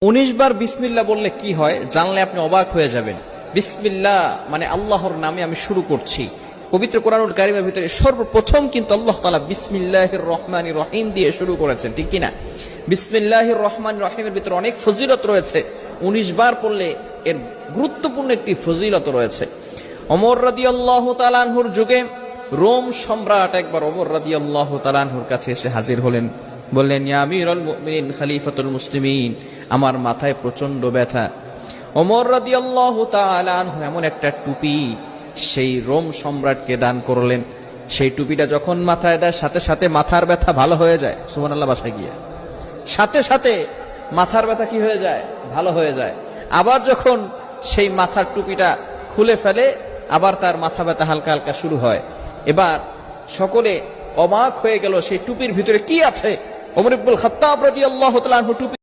19 বার বিসমিল্লাহ বললে কি হয় জানলে আপনি অবাক হয়ে যাবেন। বিসমিল্লাহ মানে আল্লাহর নামে আমি শুরু করছি। পবিত্র কোরআনুল কারীমের ভিতরে সর্বপ্রথম কিন্তু আল্লাহ তাআলা বিসমিল্লাহির রহমানির রহিম দিয়ে শুরু করেছেন, ঠিক কি না? বিসমিল্লাহির রহমানির রহিমের ভিতরে অনেক ফজিলত রয়েছে। 19 বার পড়লে এর গুরুত্বপূর্ণ একটি ফজিলত রয়েছে। ওমর রাদিয়াল্লাহু তাআলা আনহুর যুগে রোম সম্রাট একবার ওমর রাদিয়াল্লাহু তাআলা আনহুর কাছে এসে হাজির হলেন। বললেন, ইয়া আমিরুল মুমিনিন খলিফাতুল মুসলিমিন, আমার মাথায় প্রচন্ড ব্যথা। ওমর রাদিয়াল্লাহু তাআলা আনহু এমন একটা টুপি সেই রোম সম্রাটকে দান করলেন। সেই টুপিটা যখন মাথায় দেয় সাথে সাথে মাথার ব্যথা ভালো হয়ে যায়। সুবহানাল্লাহ, বাসায় গিয়ে সাথে সাথে মাথার ব্যথা কি হয়ে যায়? ভালো হয়ে যায়। আবার যখন সেই মাথার টুপিটা খুলে ফেলে আবার তার মাথা ব্যথা হালকা হালকা শুরু হয়। এবার সকলে অবাক হয়ে গেল সেই টুপির ভিতরে কি আছে। ওমর ইবনুল খাত্তাব রাদিয়াল্লাহু তাআলা আনহু টুপি